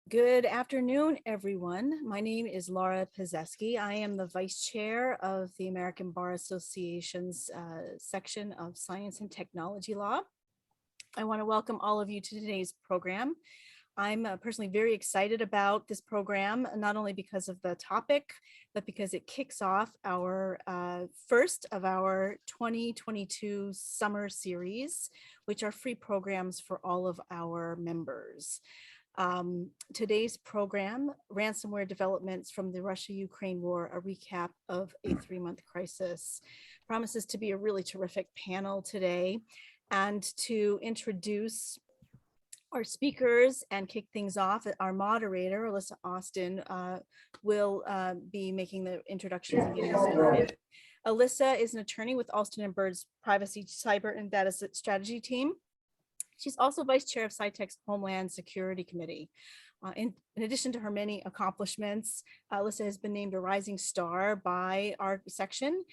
Good afternoon, everyone. My name is Laura Pizeski. I am the Vice Chair of the American Bar Association's section of Science and Technology Law. I want to welcome all of you to today's program. I'm personally very excited about this program, not only because of the topic, but because it kicks off our first of our 2022 summer series, which are free programs for all of our members. Today's program, Ransomware Developments from the Russia-Ukraine War, a recap of a 3-month crisis, promises to be a really terrific panel today. And to introduce our speakers and kick things off, our moderator, Alyssa Austin, will be making the introductions and getting us started. Alyssa is an attorney with Alston & Bird's Privacy, Cyber, and Data Strategy team. She's also Vice Chair of SciTech's Homeland Security Committee. In addition to her many accomplishments, Alyssa has been named a Rising Star by our section,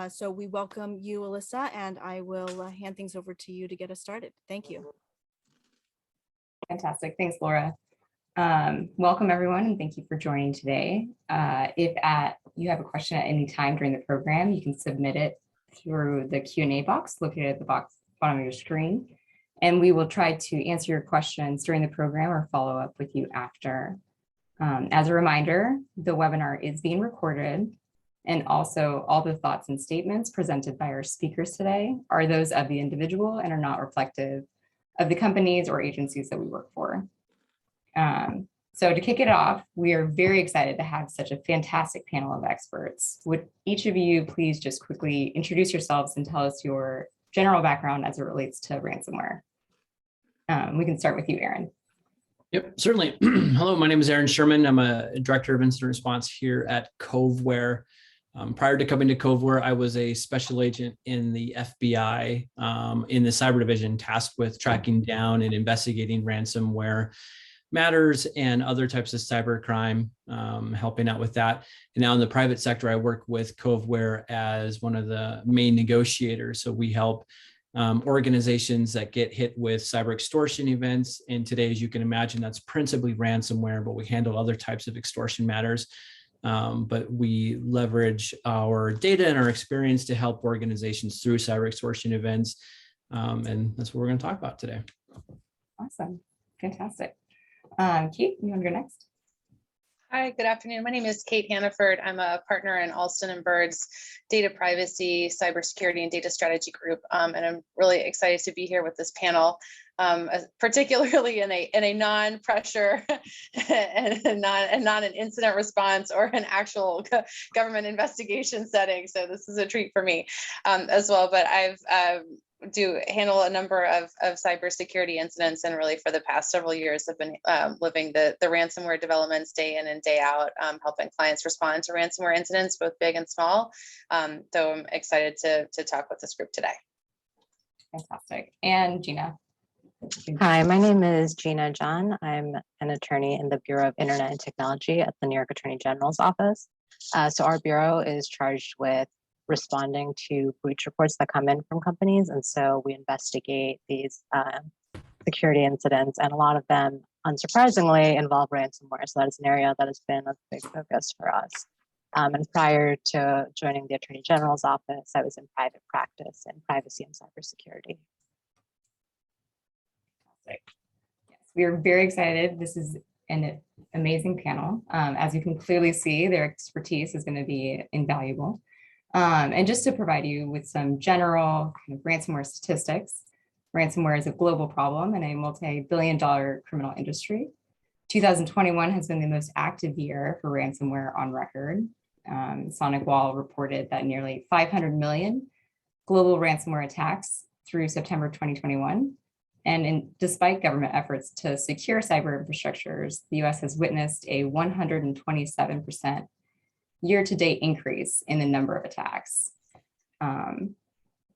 so we welcome you, Alyssa, and I will hand things over to you to get us started. Thank you. Fantastic. Thanks, Laura. Welcome, everyone, and thank you for joining today. If you have a question at any time during the program, you can submit it through the Q&A box located at the bottom of your screen, and we will try to answer your questions during the program or follow up with you after. As a reminder, the webinar is being recorded, and also all the thoughts and statements presented by our speakers today are those of the individual and are not reflective of the companies or agencies that we work for. So to kick it off, we are very excited to have such a fantastic panel of experts. Would each of you please just quickly introduce yourselves and tell us your general background as it relates to ransomware? We can start with you, Aaron. Yep, certainly. Hello, my name is Aaron Sherman. I'm a director of incident response here at Coveware. Prior to coming to Coveware, I was a special agent in the FBI in the cyber division, tasked with tracking down and investigating ransomware matters and other types of cyber crime, helping out with that. And now in the private sector, I work with Coveware as one of the main negotiators. So we help organizations that get hit with cyber extortion events. And today, as you can imagine, that's principally ransomware, but we handle other types of extortion matters. But we leverage our data and our experience to help organizations through cyber extortion events. And that's what we're going to talk about today. Awesome. Fantastic. Kate, you want to go next? Hi, good afternoon. My name is Kate Hannaford. I'm a partner in Alston & Bird's Data Privacy, Cybersecurity, and Data Strategy Group. And I'm really excited to be here with this panel, particularly in a non-pressure and not an incident response or an actual government investigation setting. So this is a treat for me as well. But I've do handle a number of cybersecurity incidents, and really for the past several years have been living the ransomware developments day in and day out, helping clients respond to ransomware incidents, both big and small. So I'm excited to talk with this group today. Fantastic. And Gina. Hi, my name is Gina John. I'm an attorney in the Bureau of Internet and Technology at the New York Attorney General's office. So our bureau is charged with responding to breach reports that come in from companies. And so we investigate these security incidents, and a lot of them, unsurprisingly, involve ransomware. So that is an area that has been a big focus for us. And prior to joining the Attorney General's office, I was in private practice in privacy and cybersecurity. Yes, we are very excited. This is an amazing panel. As you can clearly see, their expertise is going to be invaluable. And just to provide you with some general kind of ransomware statistics, ransomware is a global problem and a multi-billion-dollar criminal industry. 2021 has been the most active year for ransomware on record. SonicWall reported that nearly 500 million global ransomware attacks through September 2021. And despite government efforts to secure cyber infrastructures, the US has witnessed a 127% year-to-date increase in the number of attacks.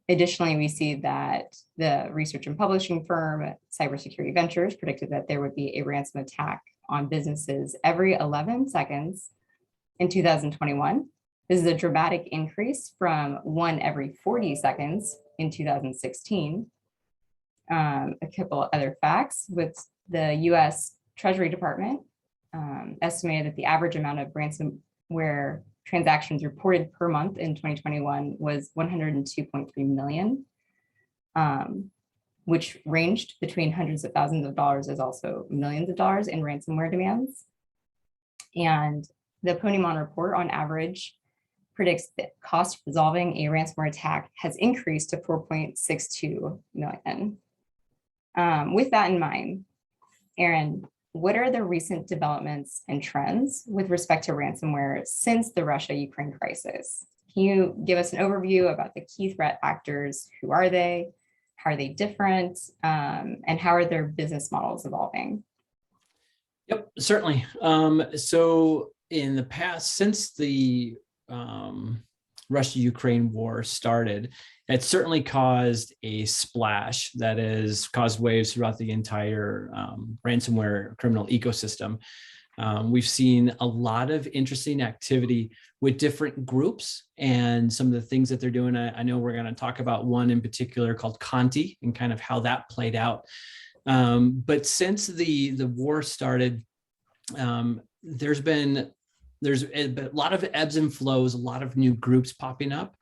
Additionally, we see that the research and publishing firm Cybersecurity Ventures predicted that there would be a ransom attack on businesses every 11 seconds in 2021. This is a dramatic increase from 1 every 40 seconds in 2016. A couple other facts with the US Treasury Department estimated that the average amount of ransomware transactions reported per month in 2021 was 102.3 million, which ranged between hundreds of thousands of dollars as also millions of dollars in ransomware demands. And the Ponymon report on average predicts that cost of resolving a ransomware attack has increased to 4.62 million. With that in mind, Aaron, what are the recent developments and trends with respect to ransomware since the Russia-Ukraine crisis? Can you give us an overview about the key threat actors? Who are they? How are they different? And how are their business models evolving? Yep, certainly. So in the past, since the Russia-Ukraine war started, it certainly caused a splash that has caused waves throughout the entire ransomware criminal ecosystem. We've seen a lot of interesting activity with different groups and some of the things that they're doing. I know we're going to talk about one in particular called Conti and kind of how that played out. But since the war started, there's a lot of ebbs and flows, a lot of new groups popping up.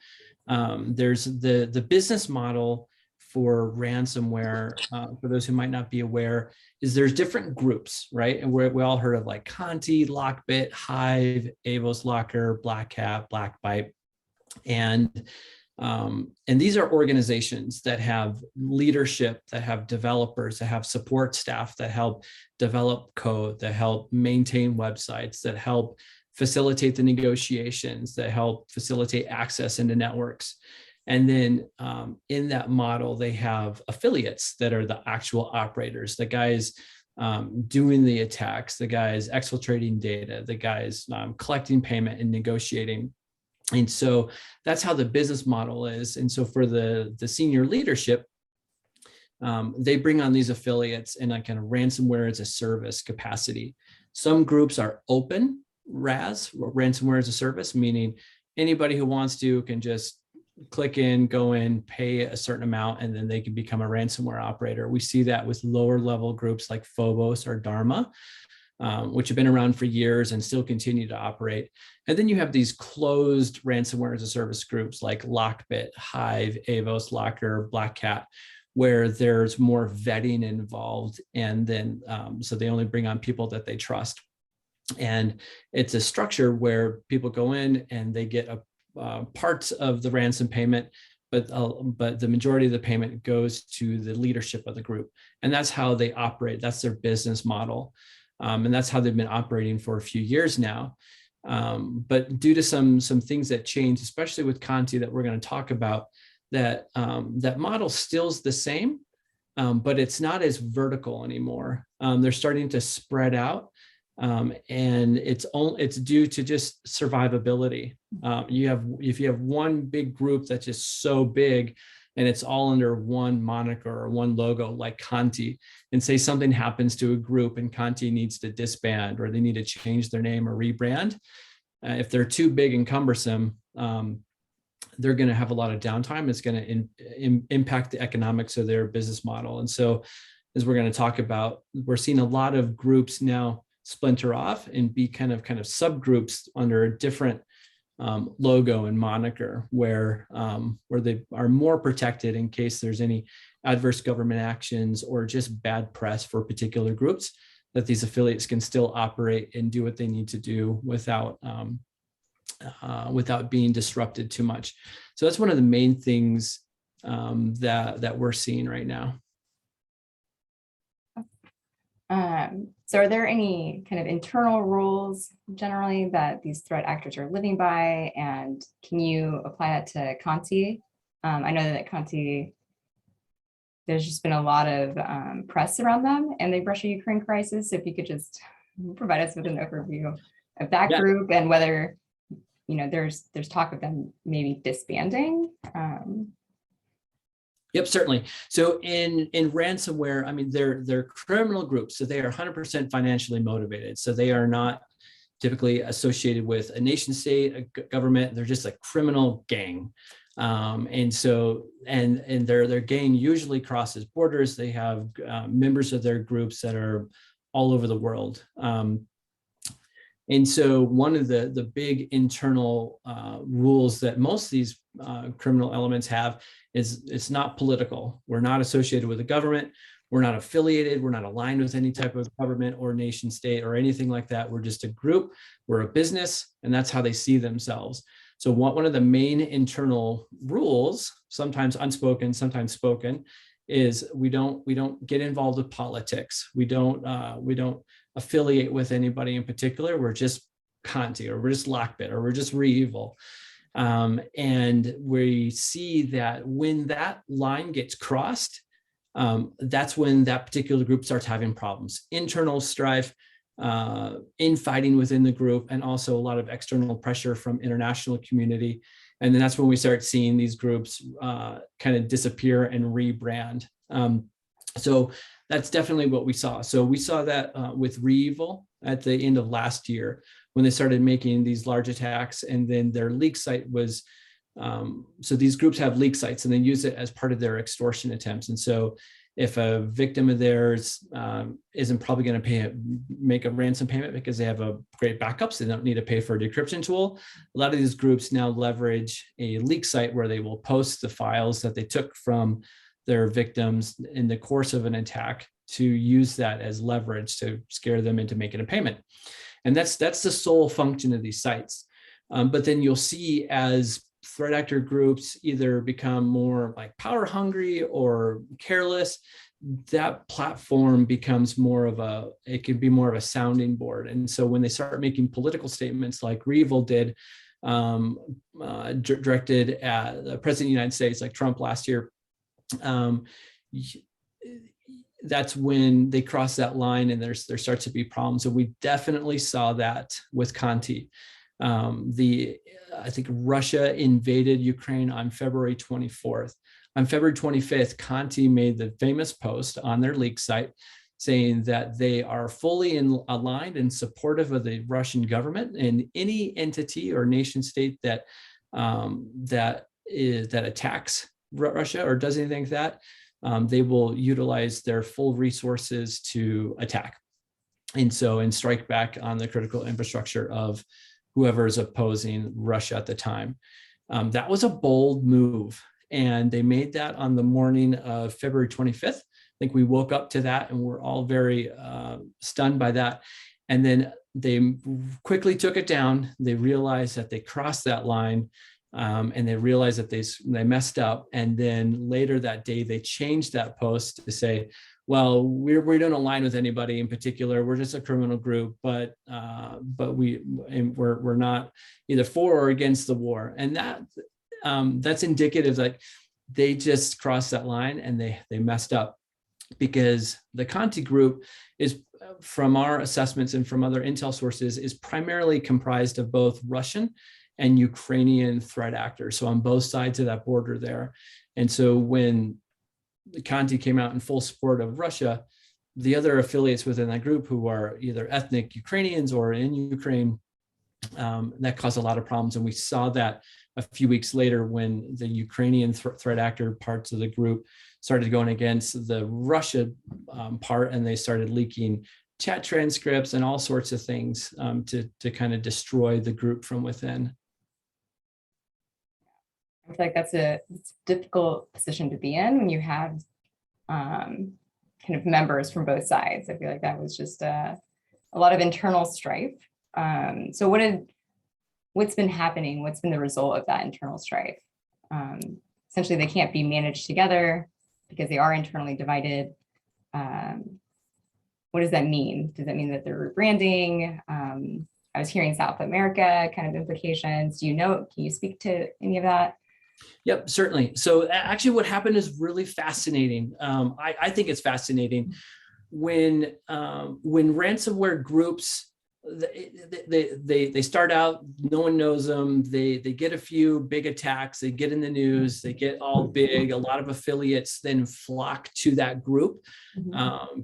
There's the business model for ransomware, for those who might not be aware, is there's different groups, right? And we all heard of like Conti, Lockbit, Hive, Avos Locker, Black Hat, Blackbyte. And these are organizations that have leadership, that have developers, that have support staff, that help develop code, that help maintain websites, that help facilitate the negotiations, that help facilitate access into networks. And then in that model, they have affiliates that are the actual operators, the guys doing the attacks, the guys exfiltrating data, the guys collecting payment and negotiating. And so that's how the business model is. And so for the senior leadership, they bring on these affiliates in a kind of ransomware as a service capacity. Some groups are open RAS, ransomware as a service, meaning anybody who wants to can just click in, go in, pay a certain amount, and then they can become a ransomware operator. We see that with lower level groups like Phobos or Dharma, which have been around for years and still continue to operate. And then you have these closed ransomware as a service groups like Lockbit, Hive, Avos, Locker, Black Hat, where there's more vetting involved. And then, so they only bring on people that they trust. And it's a structure where people go in and they get parts of the ransom payment, but the majority of the payment goes to the leadership of the group. And that's how they operate. That's their business model. And that's how they've been operating for a few years now. But due to some things that changed, especially with Conti that we're going to talk about, that model still's the same, but it's not as vertical anymore. They're starting to spread out. And it's due to just survivability. If you have one big group that's just so big and it's all under one moniker or one logo like Conti, and say something happens to a group and Conti needs to disband or they need to change their name or rebrand, if they're too big and cumbersome, they're going to have a lot of downtime. It's going to impact the economics of their business model. And so as we're going to talk about, we're seeing a lot of groups now splinter off and be kind of subgroups under a different logo and moniker where they are more protected in case there's any adverse government actions or just bad press for particular groups, that these affiliates can still operate and do what they need to do without being disrupted too much. So that's one of the main things that we're seeing right now. So are there any kind of internal rules generally that these threat actors are living by? And can you apply that to Conti? I know that Conti, there's just been a lot of press around them and the Russia-Ukraine crisis. If you could just provide us with an overview of that group and whether, there's talk of them maybe disbanding. Yep, certainly. So in ransomware, I mean, they're criminal groups, so they are 100% financially motivated. So they are not typically associated with a nation state, a government. They're just a criminal gang. And so, and their gang usually crosses borders. They have members of their groups that are all over the world. And so one of the big internal rules that most of these criminal elements have is it's not political. We're not associated with the government. We're not affiliated. We're not aligned with any type of government or nation state or anything like that. We're just a group. We're a business, and that's how they see themselves. So one of the main internal rules, sometimes unspoken, sometimes spoken, is we don't get involved with politics. We don't affiliate with anybody in particular. We're just Conti, or we're just Lockbit, or we're just ReEvil. And we see that when that line gets crossed, that's when that particular group starts having problems, internal strife, infighting within the group, and also a lot of external pressure from international community. And then that's when we start seeing these groups kind of disappear and rebrand. So that's definitely what we saw. So we saw that with ReEvil at the end of last year, when they started making these large attacks, and then their leak site was, so these groups have leak sites and they use it as part of their extortion attempts. And so if a victim of theirs isn't probably going to make a ransom payment because they have a great backups, they don't need to pay for a decryption tool. A lot of these groups now leverage a leak site where they will post the files that they took from their victims in the course of an attack to use that as leverage to scare them into making a payment. And that's the sole function of these sites. But then you'll see as threat actor groups either become more like power hungry or careless, that platform becomes it can be more of a sounding board. And so when they start making political statements like ReEvil did, directed at the president of the United States, like Trump last year, that's when they cross that line and there starts to be problems. And we definitely saw that with Conti. I think Russia invaded Ukraine on February 24th. On February 25th, Conti made the famous post on their leak site saying that they are fully aligned and supportive of the Russian government, and any entity or nation state that attacks Russia or does anything like that, they will utilize their full resources to attack and strike back on the critical infrastructure of whoever is opposing Russia at the time. That was a bold move. And they made that on the morning of February 25th. I think we woke up to that and we're all very stunned by that. And then they quickly took it down. They realized that they crossed that line, and they realized that they messed up. And then later that day, they changed that post to say, well, we don't align with anybody in particular. We're just a criminal group, but we're not either for or against the war. And that's indicative that they just crossed that line and they messed up, because the Conti group is, from our assessments and from other intel sources, is primarily comprised of both Russian and Ukrainian threat actors. So on both sides of that border there. And so when the Conti came out in full support of Russia, the other affiliates within that group who are either ethnic Ukrainians or in Ukraine, that caused a lot of problems. And we saw that a few weeks later when the Ukrainian threat actor parts of the group started going against the Russia part, and they started leaking chat transcripts and all sorts of things to kind of destroy the group from within. I feel like it's a difficult position to be in when you have kind of members from both sides. I feel like that was just a lot of internal strife. So what's been happening? What's been the result of that internal strife? Essentially, they can't be managed together because they are internally divided. What does that mean? Does that mean that they're rebranding? I was hearing South America kind of implications. Can you speak to any of that? Yep, certainly. So actually what happened is really fascinating. I think it's fascinating when ransomware groups, they start out, no one knows them. They get a few big attacks, they get in the news, they get all big. A lot of affiliates then flock to that group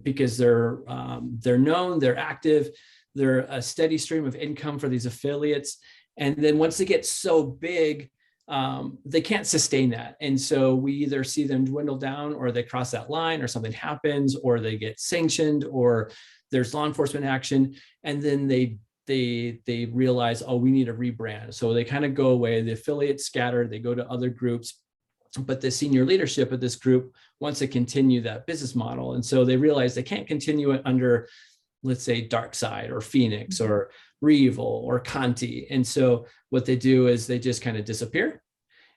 because they're known, they're active. They're a steady stream of income for these affiliates. And then once they get so big, they can't sustain that. And so we either see them dwindle down, or they cross that line, or something happens, or they get sanctioned, or there's law enforcement action. And then they realize, oh, we need a rebrand. So they kind of go away, the affiliates scatter, they go to other groups, but the senior leadership of this group wants to continue that business model. And so they realize they can't continue it under, let's say, DarkSide or Phoenix or Reevil or Conti. And so what they do is they just kind of disappear,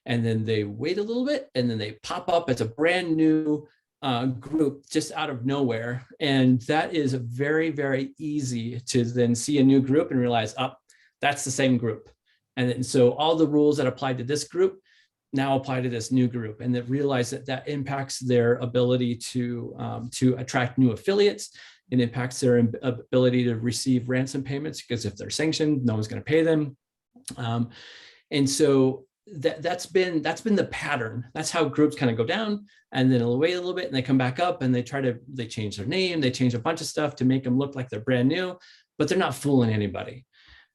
and then they wait a little bit, and then they pop up as a brand new group just out of nowhere. And that is very, very easy to then see a new group and realize, oh, that's the same group. And so all the rules that apply to this group now apply to this new group, and that realize that that impacts their ability to attract new affiliates. It impacts their ability to receive ransom payments, because if they're sanctioned, no one's going to pay them. And so that's been the pattern. That's how groups kind of go down, and then they'll wait a little bit, and they come back up, and they change their name, they change a bunch of stuff to make them look like they're brand new, but they're not fooling anybody.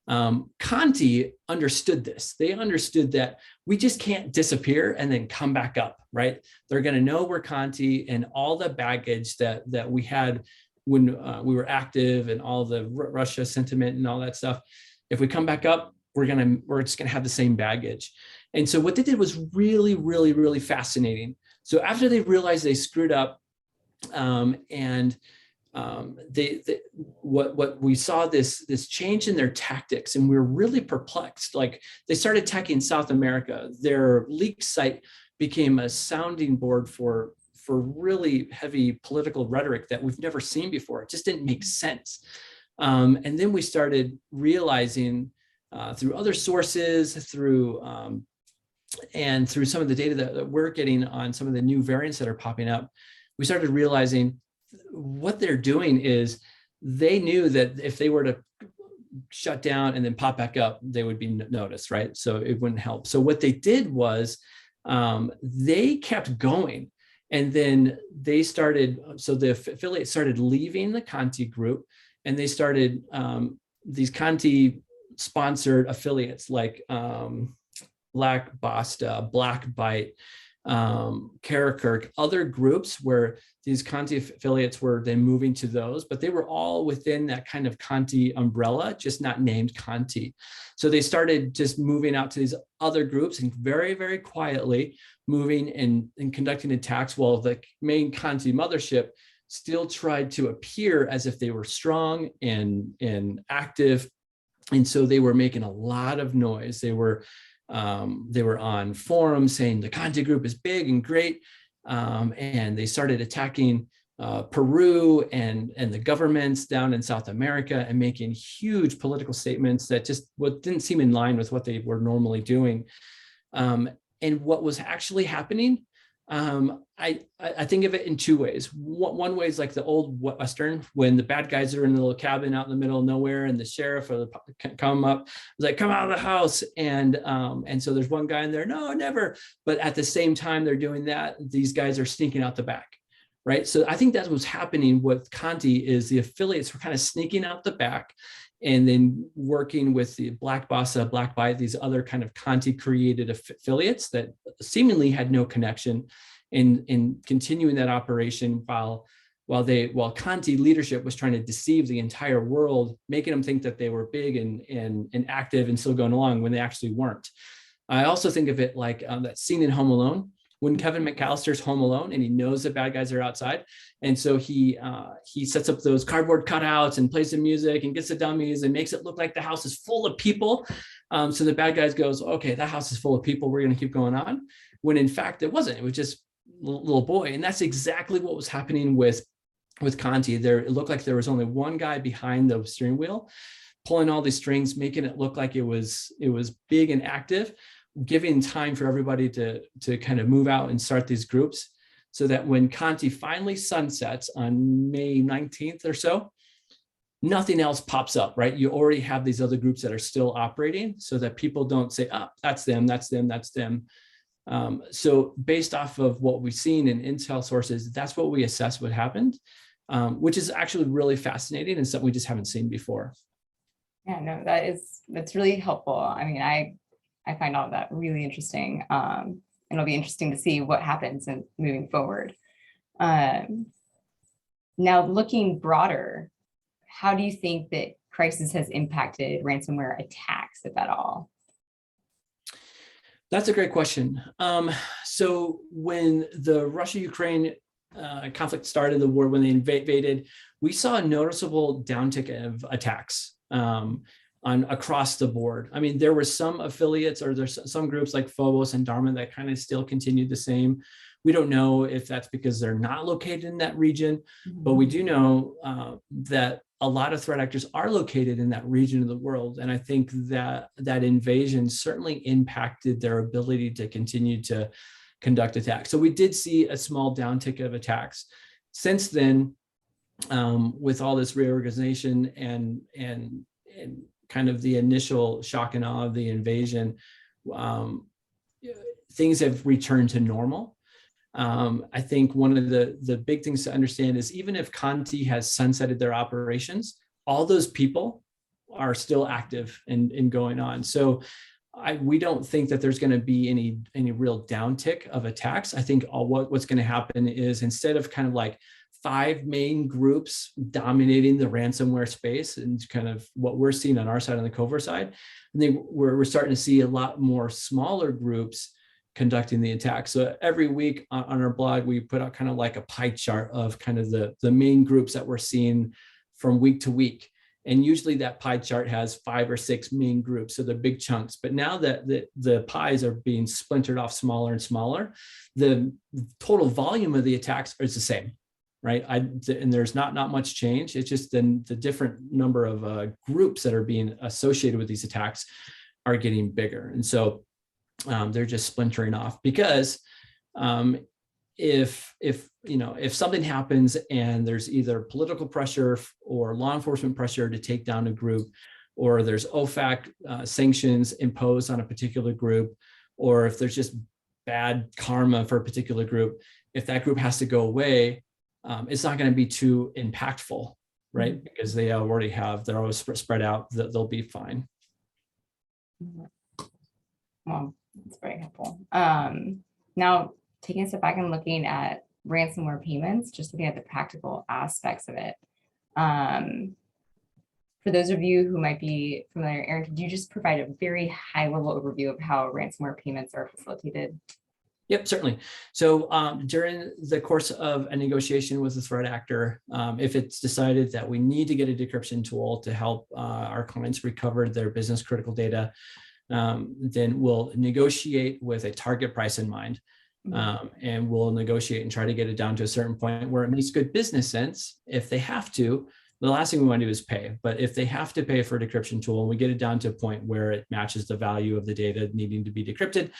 Conti understood this. They understood that we just can't disappear and then come back up, right? They're going to know we're Conti, and all the baggage that we had when we were active, and all the Russia sentiment and all that stuff. If we come back up, we're just gonna have the same baggage. And so what they did was really, really, really fascinating. So after they realized they screwed up, what we saw this change in their tactics, and we were really perplexed. Like, they started attacking South America. Their leak site became a sounding board for really heavy political rhetoric that we've never seen before. It just didn't make sense. And then we started realizing through other sources, through some of the data that we're getting on some of the new variants that are popping up, we started realizing what they're doing is they knew that if they were to shut down and then pop back up, they would be noticed, right? So it wouldn't help. So what they did was they kept going. And then they started, so the affiliates started leaving the Conti group, and they started these Conti sponsored affiliates like Black Basta, Black Bite, Karakirk, other groups where these Conti affiliates were then moving to those, but they were all within that kind of Conti umbrella, just not named Conti. So they started just moving out to these other groups, and very, very quietly moving and conducting attacks, while the main Conti mothership still tried to appear as if they were strong and active. And so they were making a lot of noise. They were on forums saying the Conti group is big and great. And they started attacking Peru and the governments down in South America, and making huge political statements that just didn't seem in line with what they were normally doing. And what was actually happening, I think of it in two ways. One way is like the old Western, when the bad guys are in a little cabin out in the middle of nowhere, and the sheriff or come up, like, come out of the house. And so there's one guy in there, no, never. But at the same time they're doing that, these guys are sneaking out the back, right? So I think that's what's happening with Conti, is the affiliates were kind of sneaking out the back, and then working with the Black Bassa, Black Bite, these other kind of Conti created affiliates that seemingly had no connection, in continuing that operation while Conti leadership was trying to deceive the entire world, making them think that they were big and active and still going along when they actually weren't. I also think of it like that scene in Home Alone, when Kevin McAllister's home alone and he knows the bad guys are outside. And so he sets up those cardboard cutouts and plays the music and gets the dummies and makes it look like the house is full of people. So the bad guys goes, okay, that house is full of people, we're gonna keep going on. When in fact, it wasn't, it was just a little boy. And that's exactly what was happening with Conti. It looked like there was only one guy behind the steering wheel, pulling all these strings, making it look like it was big and active, giving time for everybody to kind of move out and start these groups, so that when Conti finally sunsets on May 19th or so, nothing else pops up, right? You already have these other groups that are still operating, so that people don't say, oh, that's them, that's them, that's them. So based off of what we've seen in intel sources, that's what we assess what happened, which is actually really fascinating and something we just haven't seen before. Yeah, no, that's really helpful. I mean, I find all of that really interesting. And it'll be interesting to see what happens and moving forward. Now, looking broader, how do you think that crisis has impacted ransomware attacks, if at all? That's a great question. So when the Russia-Ukraine conflict started, the war, when they invaded, we saw a noticeable downtick of attacks on across the board. I mean, there were some affiliates or there's some groups like Phobos and Dharma that kind of still continued the same. We don't know if that's because they're not located in that region, but we do know that a lot of threat actors are located in that region of the world. And I think that that invasion certainly impacted their ability to continue to conduct attacks. So we did see a small downtick of attacks. Since then, with all this reorganization and kind of the initial shock and awe of the invasion, things have returned to normal. I think one of the big things to understand is even if Conti has sunsetted their operations, all those people are still active and going on. So we don't think that there's going to be any real downtick of attacks. I think what's going to happen is instead of kind of like 5 main groups dominating the ransomware space and kind of what we're seeing on our side, on the Covert side, we're starting to see a lot more smaller groups conducting the attack. So every week on our blog, we put out kind of like a pie chart of kind of the main groups that we're seeing from week to week. And usually that pie chart has 5 or 6 main groups, so they're big chunks. But now that the pies are being splintered off smaller and smaller, the total volume of the attacks is the same, right? And there's not much change. It's just then the different number of groups that are being associated with these attacks are getting bigger. And so they're just splintering off because if something happens and there's either political pressure or law enforcement pressure to take down a group, or there's OFAC sanctions imposed on a particular group, or if there's just bad karma for a particular group, if that group has to go away, it's not going to be too impactful, right? Because they're always spread out, they'll be fine. Well, that's very helpful. Now, taking a step back and looking at ransomware payments, just looking at the practical aspects of it. For those of you who might be familiar, Erin, could you just provide a very high-level overview of how ransomware payments are facilitated? Yep, certainly. So during the course of a negotiation with the threat actor, if it's decided that we need to get a decryption tool to help our clients recover their business critical data, then we'll negotiate with a target price in mind. And we'll negotiate and try to get it down to a certain point where it makes good business sense. If they have to, the last thing we want to do is pay. But if they have to pay for a decryption tool and we get it down to a point where it matches the value of the data needing to be decrypted,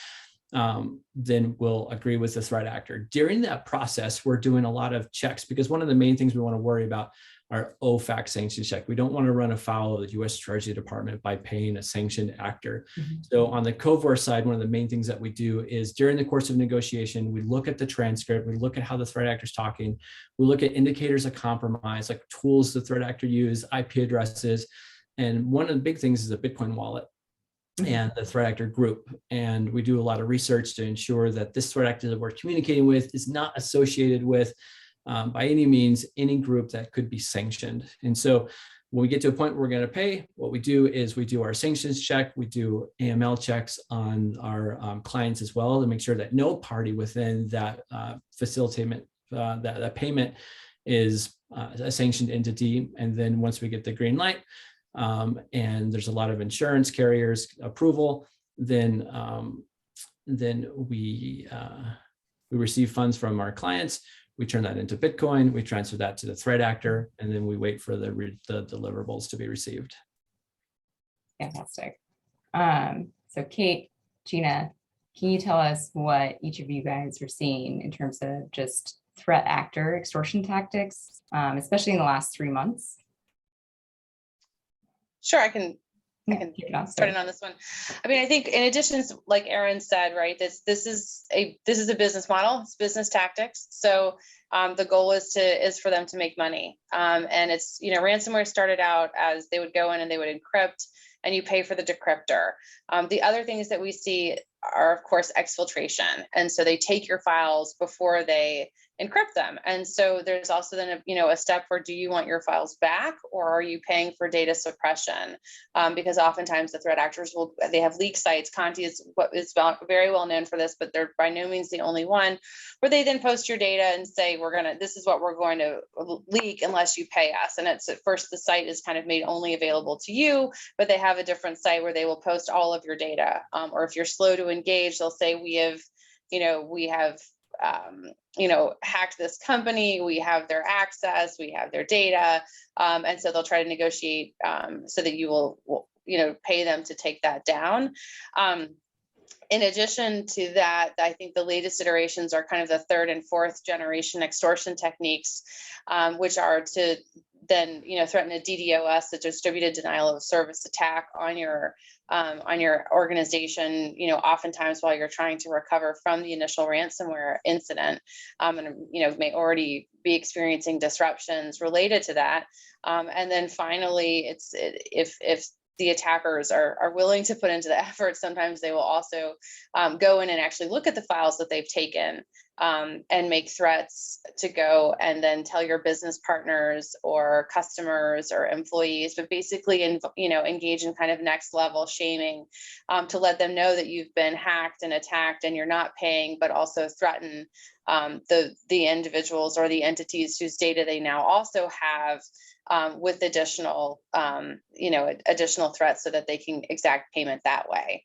then we'll agree with the threat actor. During that process, we're doing a lot of checks because one of the main things we want to worry about are OFAC sanctions check. We don't want to run afoul of the U.S. Treasury Department by paying a sanctioned actor. So on the Covert side, one of the main things that we do is during the course of negotiation, we look at the transcript, we look at how the threat actor is talking, we look at indicators of compromise, like tools the threat actor use, IP addresses, and one of the big things is a Bitcoin wallet and the threat actor group. And we do a lot of research to ensure that this threat actor that we're communicating with is not associated with by any means, any group that could be sanctioned. And so when we get to a point where we're going to pay, what we do is we do our sanctions check, we do AML checks on our clients as well to make sure that no party within that facilitation, that payment is a sanctioned entity. And then once we get the green light, and there's a lot of insurance carriers approval, then we receive funds from our clients. We turn that into Bitcoin, we transfer that to the threat actor, and then we wait for the deliverables to be received. Fantastic. So Kate, Gina, can you tell us what each of you guys are seeing in terms of just threat actor extortion tactics, especially in the last 3 months? Sure, I can I Yeah, can kick it off, start sorry. in on this one. I mean, I think in addition to, like Erin said, right, this is a business model, it's business tactics. So the goal is for them to make money. And it's, ransomware started out as they would go in and they would encrypt and you pay for the decryptor. The other things that we see are, of course, exfiltration. And so they take your files before they encrypt them. And so there's also then a step where, do you want your files back, or are you paying for data suppression? Because oftentimes the threat actors they have leak sites. Conti is very well known for this, but they're by no means the only one, where they then post your data and say, this is what we're going to leak unless you pay us. And it's, at first the site is kind of made only available to you, but they have a different site where they will post all of your data. Or if you're slow to engage, they'll say, we have hacked this company, we have their access, we have their data. And so they'll try to negotiate so that you will pay them to take that down. In addition to that, I think the latest iterations are kind of the third and fourth generation extortion techniques, which are to then threaten a DDoS, a distributed denial of service attack on your organization, oftentimes while you're trying to recover from the initial ransomware incident, and may already be experiencing disruptions related to that. And then finally, if the attackers are willing to put into the effort, sometimes they will also go in and actually look at the files that they've taken and make threats to go and then tell your business partners or customers or employees, but basically engage in kind of next level shaming to let them know that you've been hacked and attacked and you're not paying, but also threaten the individuals or the entities whose data they now also have with additional threats so that they can exact payment that way.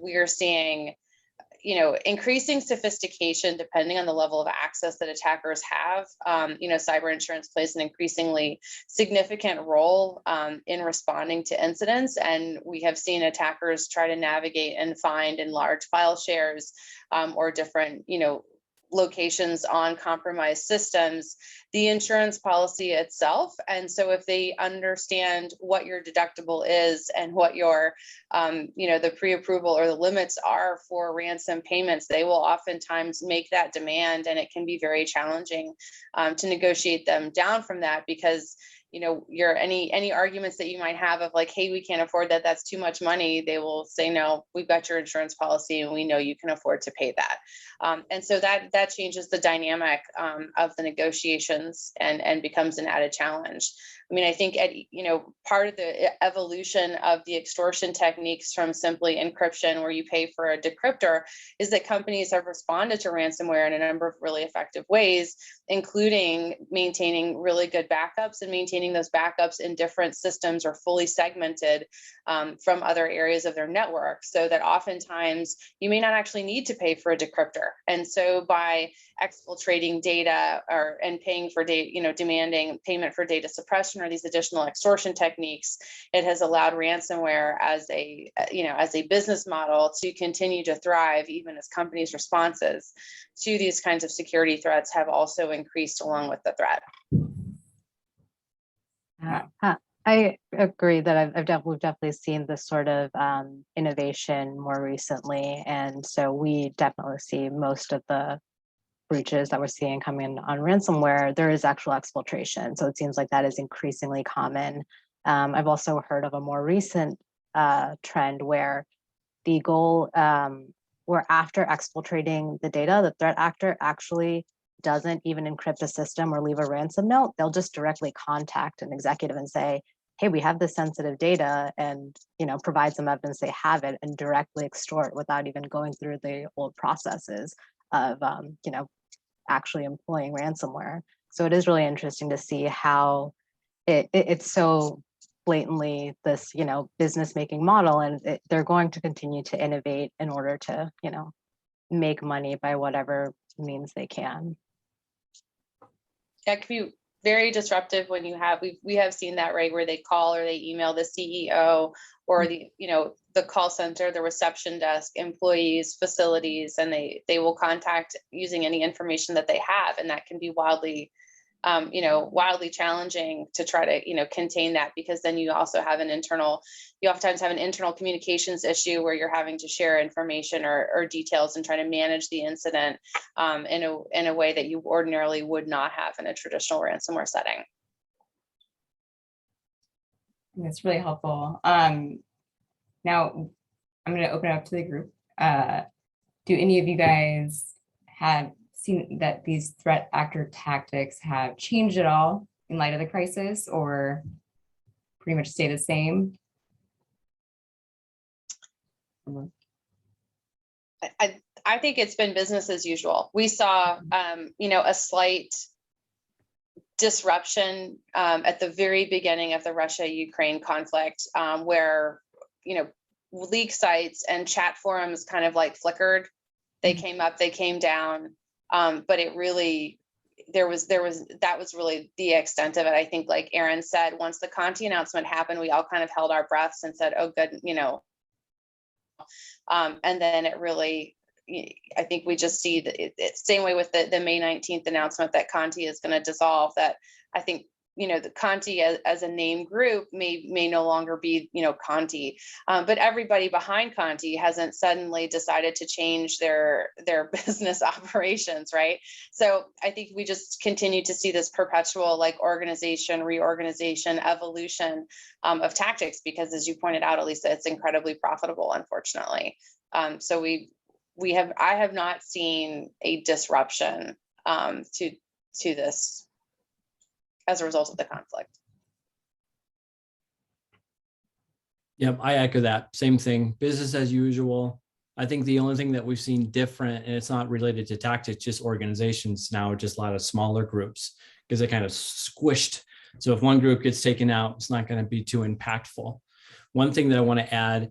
We are seeing increasing sophistication depending on the level of access that attackers have. Cyber insurance plays an increasingly significant role in responding to incidents. And we have seen attackers try to navigate and find in large file shares or different, locations on compromised systems, the insurance policy itself. And so if they understand what your deductible is and what your, the pre-approval or the limits are for ransom payments, they will oftentimes make that demand, and it can be very challenging to negotiate them down from that, because your any arguments that you might have of like, hey, we can't afford that, that's too much money, they will say, no, we've got your insurance policy and we know you can afford to pay that. And so that changes the dynamic of the negotiations and becomes an added challenge. I mean, I think part of the evolution of the extortion techniques from simply encryption, where you pay for a decryptor, is that companies have responded to ransomware in a number of really effective ways, including maintaining really good backups and maintaining those backups in different systems or fully segmented from other areas of their network, so that oftentimes you may not actually need to pay for a decryptor. And so by exfiltrating data and paying for data, demanding payment for data suppression or these additional extortion techniques, it has allowed ransomware as a business model to continue to thrive, even as companies' responses to these kinds of security threats have also increased along with the threat. I agree that we've definitely seen this sort of innovation more recently, and so we definitely see most of the breaches that we're seeing coming on ransomware, there is actual exfiltration. So it seems like that is increasingly common. I've also heard of a more recent trend where the goal, where after exfiltrating the data, the threat actor actually doesn't even encrypt the system or leave a ransom note. They'll just directly contact an executive and say, hey, we have this sensitive data, and provide some evidence they have it, and directly extort without even going through the old processes of actually employing ransomware. So it is really interesting to see how it's so blatantly this business making model, and they're going to continue to innovate in order to make money by whatever means they can. That can be very disruptive when we have seen that, right, where they call or they email the CEO or the call center, the reception desk, employees, facilities, and they will contact using any information that they have, and that can be wildly wildly challenging to try to, contain that, because then you also have you oftentimes have an internal communications issue where you're having to share information or details and trying to manage the incident in a way that you ordinarily would not have in a traditional ransomware setting. That's really helpful. Now I'm going to open it up to the group. Do any of you guys have seen that these threat actor tactics have changed at all in light of the crisis, or pretty much stay the same? I think it's been business as usual. We saw, a slight disruption at the very beginning of the Russia-Ukraine conflict, where, leak sites and chat forums kind of like flickered. They came up, they came down, but it really, that was really the extent of it. I think, like Aaron said, once the Conti announcement happened, we all kind of held our breaths and said, oh, good, and then it really, I think we just see that it's same way with the May 19th announcement that Conti is going to dissolve. That I think, the Conti as a name group may no longer be, Conti, but everybody behind Conti hasn't suddenly decided to change their business operations, right? So I think we just continue to see this perpetual organization, reorganization, evolution of tactics, because as you pointed out, Elisa, it's incredibly profitable, unfortunately. So I have not seen a disruption to this as a result of the conflict. Yep, I echo that. Same thing. Business as usual. I think the only thing that we've seen different, and it's not related to tactics, just organizations now, just a lot of smaller groups, because they kind of squished. So if one group gets taken out, it's not going to be too impactful. One thing that I want to add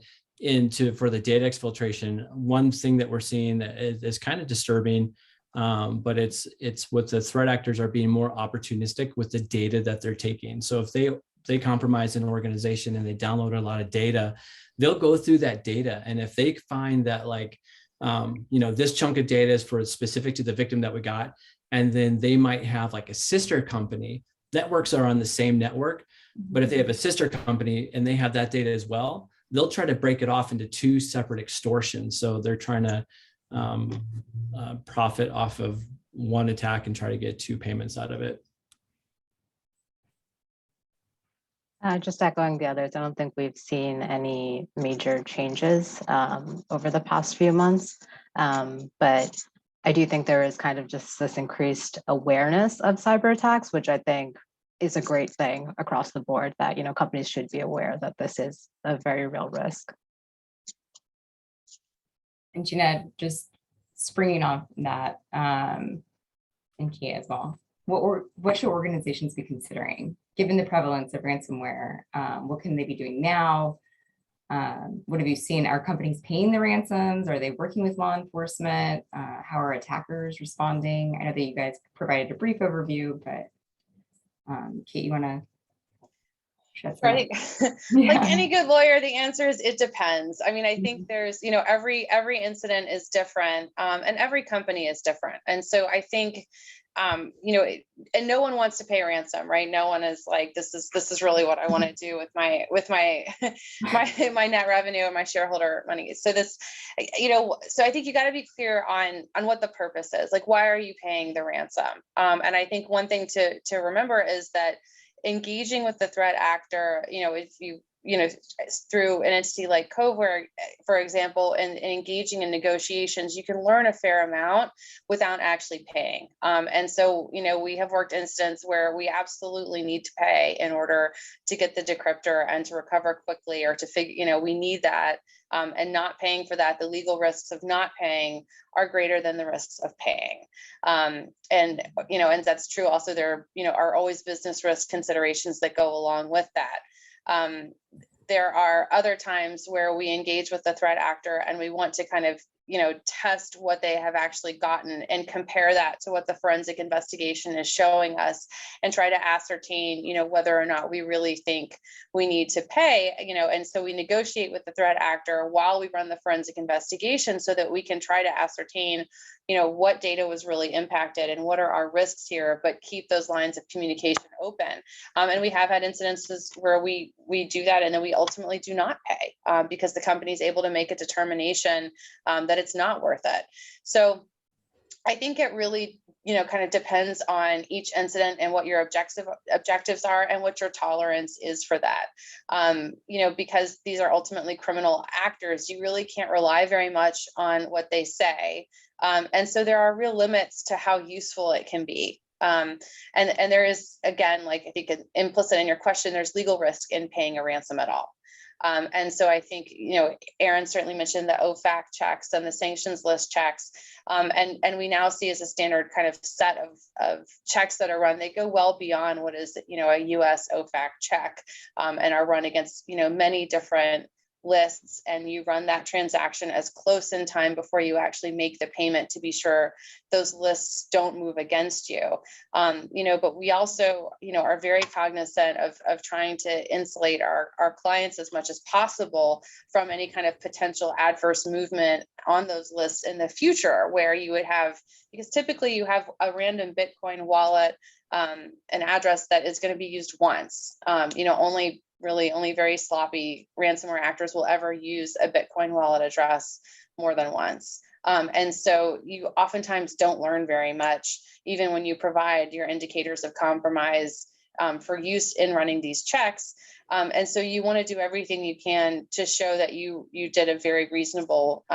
for the data exfiltration, one thing that we're seeing that is kind of disturbing, but it's what the threat actors are being more opportunistic with the data that they're taking. So if they compromise an organization and they download a lot of data, they'll go through that data. And if they find that this chunk of data is specific to the victim that we got, and then they might have a sister company. Networks are on the same network, but if they have a sister company and they have that data as well, they'll try to break it off into two separate extortions. So they're trying to profit off of one attack and try to get two payments out of it. Just echoing the others, I don't think we've seen any major changes over the past few months, but I do think there is kind of just this increased awareness of cyber attacks, which I think is a great thing across the board, that companies should be aware that this is a very real risk. And Gina, just springing off that, and Kate as well, what should organizations be considering given the prevalence of ransomware? What can they be doing now? What have you seen? Are companies paying the ransoms? Are they working with law enforcement? How are attackers responding? I know that you guys provided a brief overview, but Kate, you want to shed some light? Like any good lawyer, the answer is it depends. I mean, I think there's, every incident is different, and every company is different. And so I think, and no one wants to pay a ransom, right? No one is like, this is really what I want to do with my my net revenue and my shareholder money. So so I think you got to be clear on what the purpose is. Like, why are you paying the ransom? And I think one thing to remember is that engaging with the threat actor, if you through an entity like Coveware, for example, and engaging in negotiations, you can learn a fair amount without actually paying. And so, we have worked instances where we absolutely need to pay in order to get the decryptor and to recover quickly, or to figure, we need that. And not paying for that, the legal risks of not paying are greater than the risks of paying. And that's true. Also, there are always business risk considerations that go along with that. There are other times where we engage with the threat actor and we want to kind of test what they have actually gotten and compare that to what the forensic investigation is showing us, and try to ascertain, whether or not we really think we need to pay, and so we negotiate with the threat actor while we run the forensic investigation so that we can try to ascertain, what data was really impacted and what are our risks here, but keep those lines of communication open. And we have had incidences where we do that, and then we ultimately do not pay because the company is able to make a determination that it's not worth it. So I think it really, kind of depends on each incident and what your objectives are and what your tolerance is for that. Because these are ultimately criminal actors, you really can't rely very much on what they say. And so there are real limits to how useful it can be. And there is, again, like I think implicit in your question, there's legal risk in paying a ransom at all. And so I think, Aaron certainly mentioned the OFAC checks and the sanctions list checks. And we now see as a standard kind of set of checks that are run, they go well beyond what is, a US OFAC check, and are run against, many different lists, and you run that transaction as close in time before you actually make the payment to be sure those lists don't move against you. But we also, are very cognizant of trying to insulate our clients as much as possible from any kind of potential adverse movement on those lists in the future, where you would have, because typically you have a random Bitcoin wallet, an address that is going to be used once, only very sloppy ransomware actors will ever use a Bitcoin wallet address more than once. And so you oftentimes don't learn very much, even when you provide your indicators of compromise for use in running these checks. And so you want to do everything you can to show that you did a very reasonable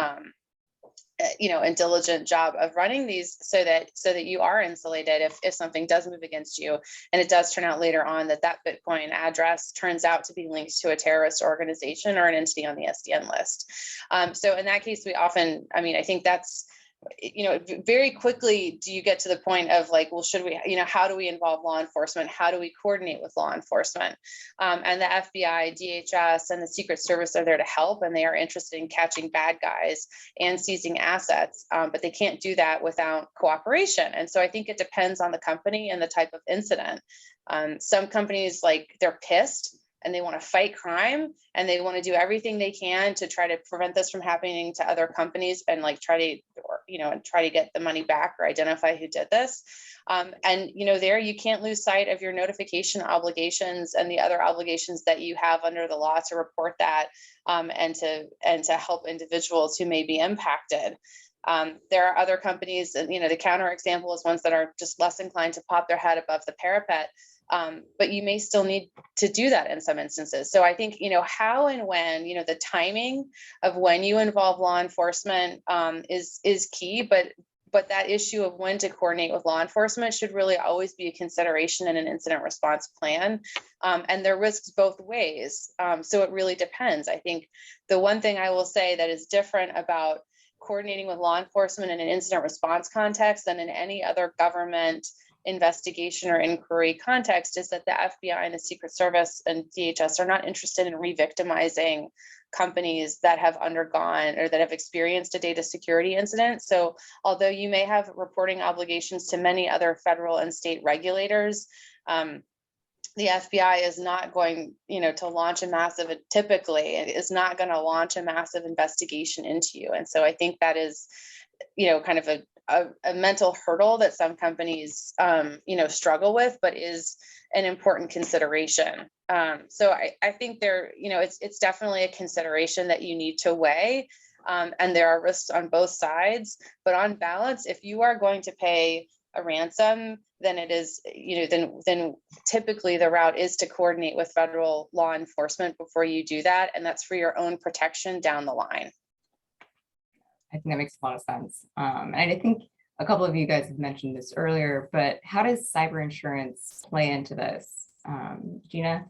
and diligent job of running these so that you are insulated if something does move against you, and it does turn out later on that Bitcoin address turns out to be linked to a terrorist organization or an entity on the SDN list. So in that case, we often, I think that's, very quickly do you get to the point of like, well, should we, how do we involve law enforcement? How do we coordinate with law enforcement? And the FBI, DHS, and the Secret Service are there to help, and they are interested in catching bad guys and seizing assets, but they can't do that without cooperation. And so I think it depends on the company and the type of incident. Some companies, like, they're pissed and they want to fight crime, and they want to do everything they can to try to prevent this from happening to other companies, and like try to get the money back or identify who did this. And there you can't lose sight of your notification obligations and the other obligations that you have under the law to report that, and to help individuals who may be impacted. There are other companies, and the counter example is ones that are just less inclined to pop their head above the parapet. But you may still need to do that in some instances. So I think, how and when, the timing of when you involve law enforcement is key, but that issue of when to coordinate with law enforcement should really always be a consideration in an incident response plan. And there are risks both ways. So it really depends. I think the one thing I will say that is different about coordinating with law enforcement in an incident response context than in any other government investigation or inquiry context is that the FBI and the Secret Service and DHS are not interested in re-victimizing companies that have undergone or that have experienced a data security incident. So although you may have reporting obligations to many other federal and state regulators, the FBI is not going, to launch typically it is not going to launch a massive investigation into you. And so I think that is, kind of a mental hurdle that some companies, struggle with, but is an important consideration. So I think it's definitely a consideration that you need to weigh. And there are risks on both sides, but on balance, if you are going to pay a ransom, then it is, then typically the route is to coordinate with federal law enforcement before you do that. And that's for your own protection down the line. I think that makes a lot of sense. And I think a couple of you guys have mentioned this earlier, but how does cyber insurance play into this? Gina,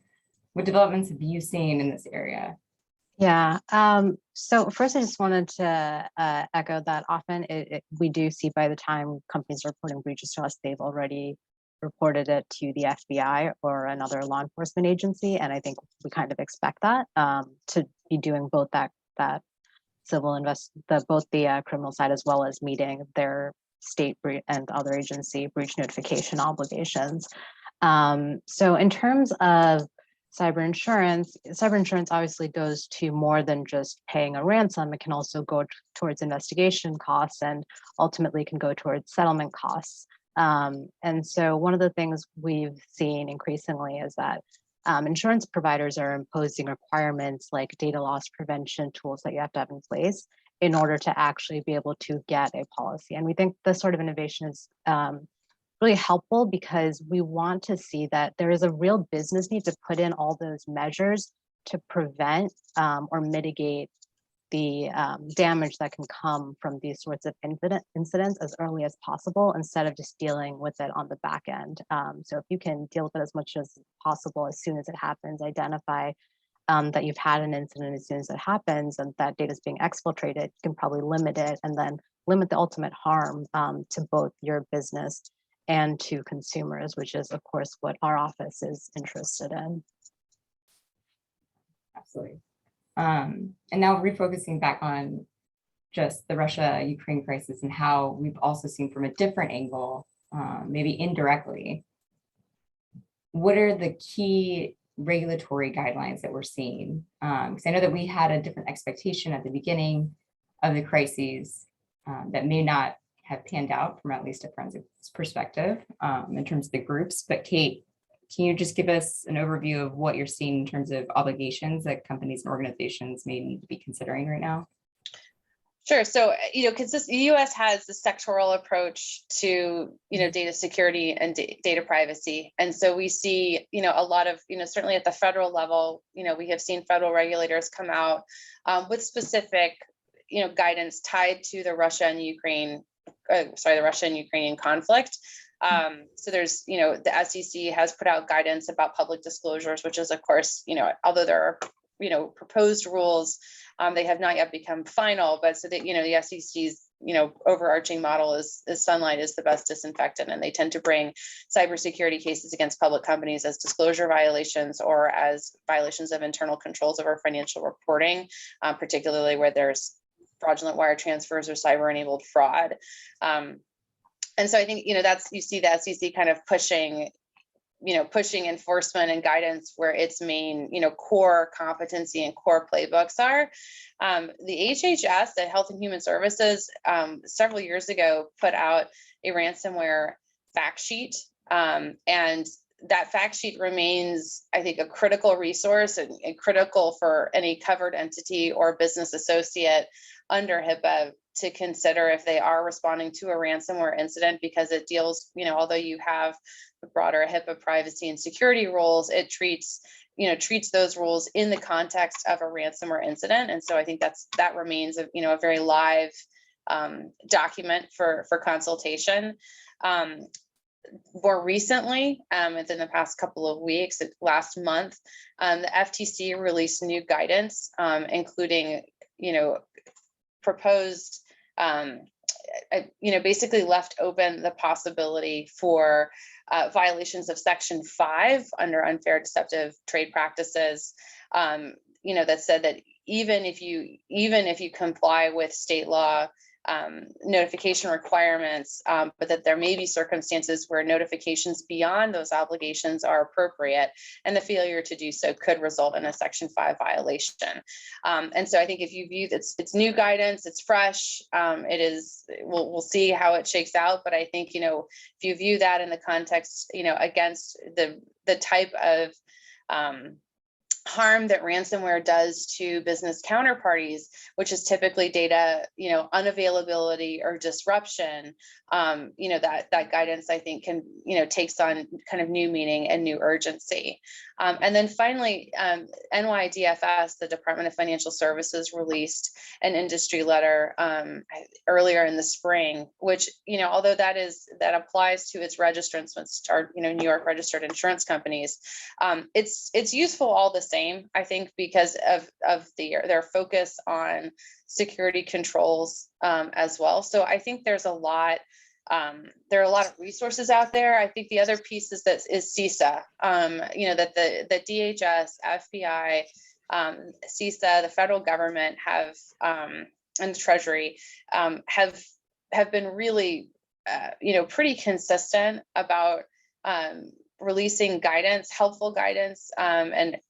what developments have you seen in this area? Yeah. So first, I just wanted to echo that often we do see by the time companies are reporting breaches to us, they've already reported it to the FBI or another law enforcement agency. And I think we kind of expect that to be doing both that both the criminal side as well as meeting their state and other agency breach notification obligations. So in terms of cyber insurance obviously goes to more than just paying a ransom. It can also go towards investigation costs and ultimately can go towards settlement costs. And so one of the things we've seen increasingly is that insurance providers are imposing requirements like data loss prevention tools that you have to have in place in order to actually be able to get a policy. And we think this sort of innovation is really helpful because we want to see that there is a real business need to put in all those measures to prevent or mitigate the damage that can come from these sorts of incidents as early as possible instead of just dealing with it on the back end. So if you can deal with it as much as possible as soon as it happens, identify that you've had an incident as soon as it happens and that data is being exfiltrated, you can probably limit it and then limit the ultimate harm to both your business and to consumers, which is of course what our office is interested in. Absolutely. And now refocusing back on just the Russia-Ukraine crisis and how we've also seen from a different angle, maybe indirectly, what are the key regulatory guidelines that we're seeing? Because I know that we had a different expectation at the beginning of the crises that may not have panned out from at least a forensic perspective in terms of the groups. But Kate, can you just give us an overview of what you're seeing in terms of obligations that companies and organizations may need to be considering right now? Sure. So, because the U.S. has the sectoral approach to, data security and data privacy. And so we see, a lot of, certainly at the federal level, we have seen federal regulators come out with specific, guidance tied to the Russia and Ukrainian conflict. So there's, the SEC has put out guidance about public disclosures, which is, of course, although there are, proposed rules, they have not yet become final, but so that, the SEC's, overarching model is sunlight is the best disinfectant, and they tend to bring cybersecurity cases against public companies as disclosure violations or as violations of internal controls over financial reporting, particularly where there's fraudulent wire transfers or cyber-enabled fraud. And so I think, you see the SEC kind of pushing enforcement and guidance where its main, core competency and core playbooks are. The HHS, the Health and Human Services, several years ago put out a ransomware fact sheet. And that fact sheet remains, I think, a critical resource and critical for any covered entity or business associate under HIPAA to consider if they are responding to a ransomware incident, because it deals, although you have the broader HIPAA privacy and security rules, it treats those rules in the context of a ransomware incident. And so I think that remains a very live document for consultation. More recently, within the past couple of weeks, last month, the FTC released new guidance, including, proposed, basically left open the possibility for violations of Section 5 under unfair deceptive trade practices, that said that even if you comply with state law notification requirements, but that there may be circumstances where notifications beyond those obligations are appropriate, and the failure to do so could result in a Section 5 violation. And so I think if you view it's new guidance, it's fresh, we'll see how it shakes out. But I think, if you view that in the context, against the type of harm that ransomware does to business counterparties, which is typically data, unavailability or disruption, that guidance, I think, can, takes on kind of new meaning and new urgency. And then finally, NYDFS, the Department of Financial Services, released an industry letter earlier in the spring, which, although that applies to its registrants, which are, New York registered insurance companies, it's useful all the same, I think, because of their focus on security controls as well. So I think there's a lot. There are a lot of resources out there. I think the other piece is CISA, that the DHS, FBI, CISA, the federal government have, and the Treasury have been really, pretty consistent about releasing guidance, helpful guidance, and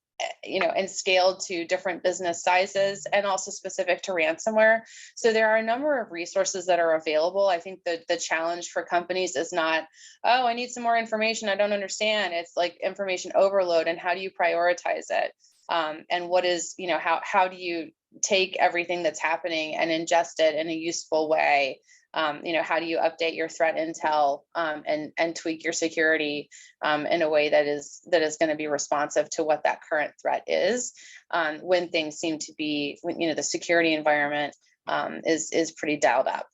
scaled to different business sizes and also specific to ransomware. So there are a number of resources that are available. I think that the challenge for companies is not, oh, I need some more information, I don't understand. It's like information overload, and how do you prioritize it? And what is, how do you take everything that's happening and ingest it in a useful way? How do you update your threat intel and tweak your security in a way that is going to be responsive to what that current threat is, when things seem to be, the security environment is pretty dialed up.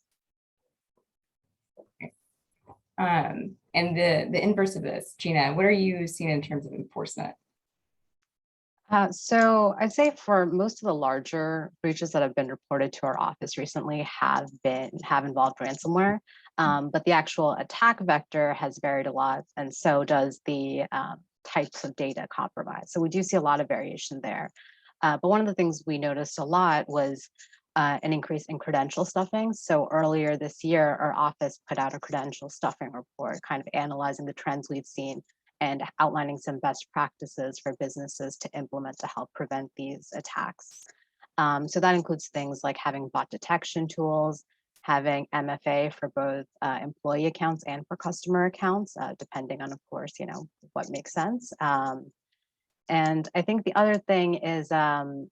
And the inverse of this, Gina, what are you seeing in terms of enforcement? So I'd say for most of the larger breaches that have been reported to our office recently have involved ransomware, but the actual attack vector has varied a lot, and so does the types of data compromised. So we do see a lot of variation there. But one of the things we noticed a lot was an increase in credential stuffing. So earlier this year, our office put out a credential stuffing report, kind of analyzing the trends we've seen and outlining some best practices for businesses to implement to help prevent these attacks. So that includes things like having bot detection tools, having MFA for both employee accounts and for customer accounts, depending on, of course, what makes sense. And I think the other thing is the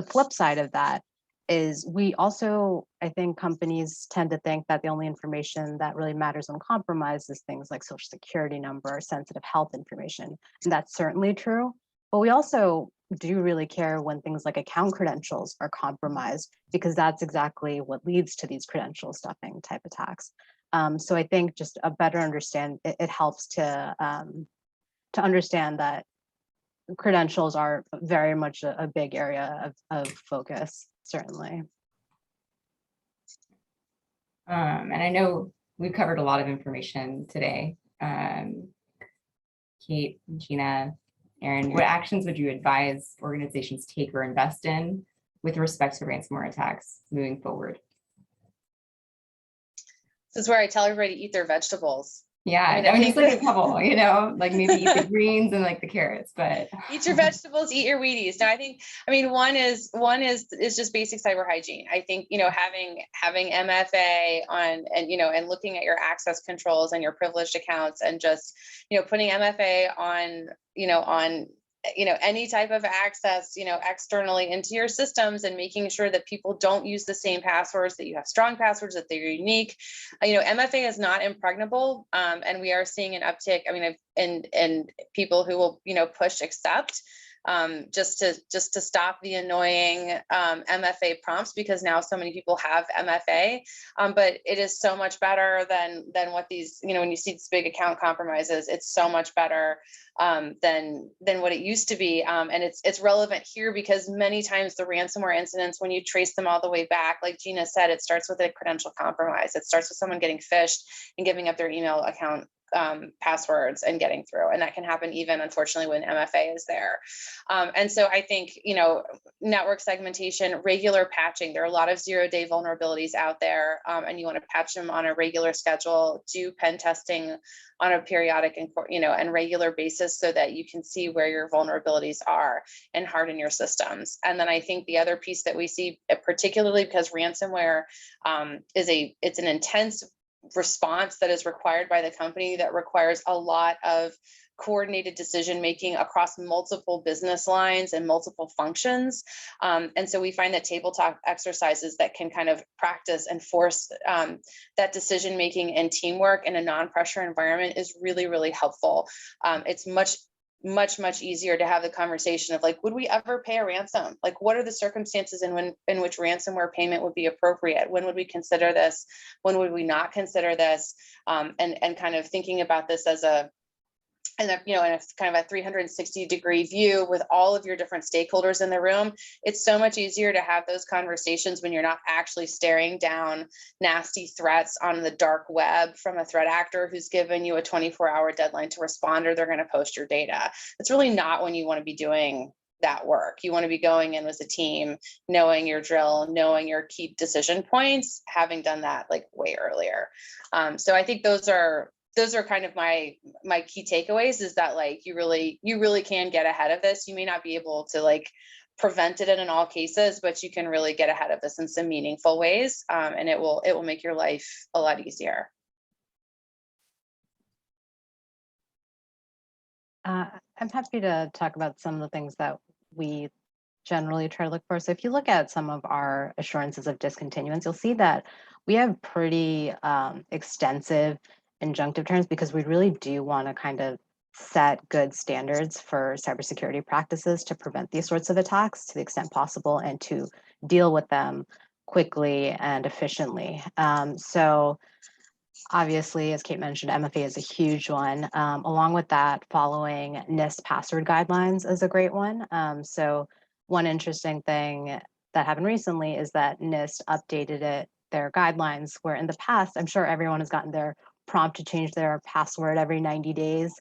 flip side of that is we also, I think companies tend to think that the only information that really matters when compromised is things like social security number or sensitive health information. And that's certainly true. But we also do really care when things like account credentials are compromised, because that's exactly what leads to these credential stuffing type attacks. So I think just a better understand, it helps to understand that credentials are very much a big area of focus, certainly. And I know we've covered a lot of information today. Kate, Gina, Erin, what actions would you advise organizations take or invest in with respect to ransomware attacks moving forward? This is where I tell everybody to eat their vegetables. Yeah, I mean, just like a couple, like maybe eat the greens and like the carrots, but eat your vegetables, eat your Wheaties. No, one is just basic cyber hygiene. I think, having MFA on and looking at your access controls and your privileged accounts, and just, putting MFA on any type of access, externally into your systems, and making sure that people don't use the same passwords, that you have strong passwords, that they're unique. MFA is not impregnable. And we are seeing an uptick. In people who will, push accept, just to stop the annoying MFA prompts, because now so many people have MFA. But it is so much better than what these, when you see these big account compromises, it's so much better than what it used to be. And it's relevant here because many times the ransomware incidents, when you trace them all the way back, like Gina said, it starts with a credential compromise. It starts with someone getting phished and giving up their email account passwords and getting through. And that can happen even, unfortunately, when MFA is there. And so I think, network segmentation, regular patching, there are a lot of 0-day vulnerabilities out there, and you want to patch them on a regular schedule, do pen testing on a periodic and regular basis, so that you can see where your vulnerabilities are and harden your systems. And then I think the other piece that we see, particularly because ransomware it's an intense response that is required by the company, that requires a lot of coordinated decision making across multiple business lines and multiple functions. And so we find that tabletop exercises that can kind of practice and force that decision making and teamwork in a non-pressure environment is really, really helpful. It's much easier to have the conversation of like, would we ever pay a ransom? Like, what are the circumstances in which ransomware payment would be appropriate? When would we consider this? When would we not consider this? And kind of thinking about this as in a kind of a 360-degree view with all of your different stakeholders in the room. It's so much easier to have those conversations when you're not actually staring down nasty threats on the dark web from a threat actor who's given you a 24-hour deadline to respond, or they're going to post your data. It's really not when you want to be doing that work. You want to be going in as a team, knowing your drill, knowing your key decision points, having done that like way earlier. So I think those are kind of my key takeaways, is that like you really can get ahead of this. You may not be able to like prevent it in all cases, but you can really get ahead of this in some meaningful ways, and it will make your life a lot easier. I'm happy to talk about some of the things that we generally try to look for. So if you look at some of our assurances of discontinuance, you'll see that we have pretty extensive injunctive terms, because we really do want to kind of set good standards for cybersecurity practices to prevent these sorts of attacks to the extent possible, and to deal with them quickly and efficiently. So obviously, as Kate mentioned, MFA is a huge one. Along with that, following NIST password guidelines is a great one. So one interesting thing that happened recently is that NIST updated their guidelines, where in the past, I'm sure everyone has gotten their prompt to change their password every 90 days.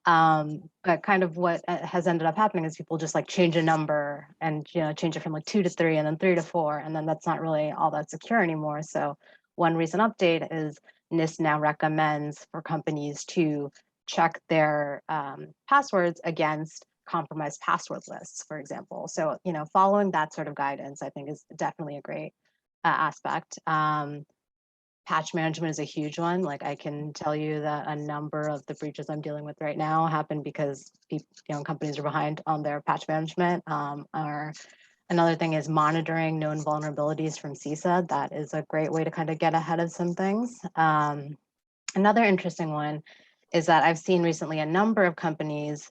But kind of what has ended up happening is people just like change a number and change it from like 2 to 3 and then 3 to 4, and then that's not really all that secure anymore. So one recent update is NIST now recommends for companies to check their passwords against compromised password lists, for example. So, following that sort of guidance, I think is definitely a great aspect. Patch management is a huge one. Like I can tell you that a number of the breaches I'm dealing with right now happen because companies are behind on their patch management. Another thing is monitoring known vulnerabilities from CISA. That is a great way to kind of get ahead of some things. Another interesting one is that I've seen recently a number of companies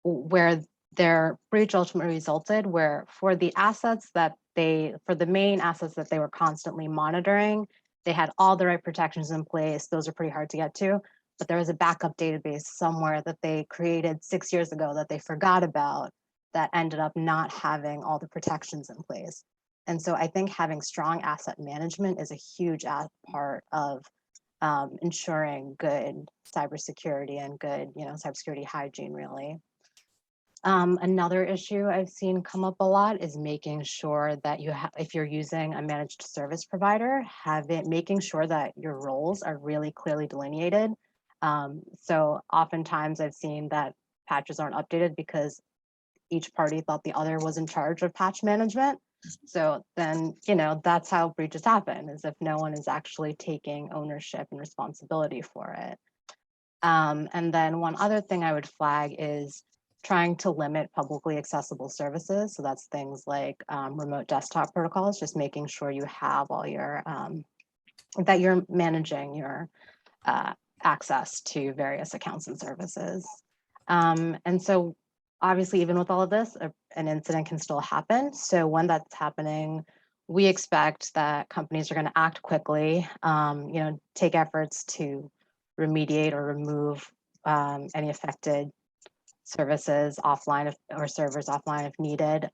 where their breach ultimately resulted where for the main assets that they were constantly monitoring, they had all the right protections in place. Those are pretty hard to get to, but there was a backup database somewhere that they created 6 years ago that they forgot about, that ended up not having all the protections in place. And so I think having strong asset management is a huge part of ensuring good cybersecurity and good, cybersecurity hygiene, really. Another issue I've seen come up a lot is making sure that if you're using a managed service provider, making sure that your roles are really clearly delineated. So oftentimes I've seen that patches aren't updated because each party thought the other was in charge of patch management. So then, that's how breaches happen, is if no one is actually taking ownership and responsibility for it. And then one other thing I would flag is trying to limit publicly accessible services. So that's things like remote desktop protocols, just making sure you have all your, that you're managing your access to various accounts and services. And so obviously, even with all of this, an incident can still happen. So when that's happening, we expect that companies are going to act quickly, take efforts to remediate or remove any affected services offline or servers offline if needed,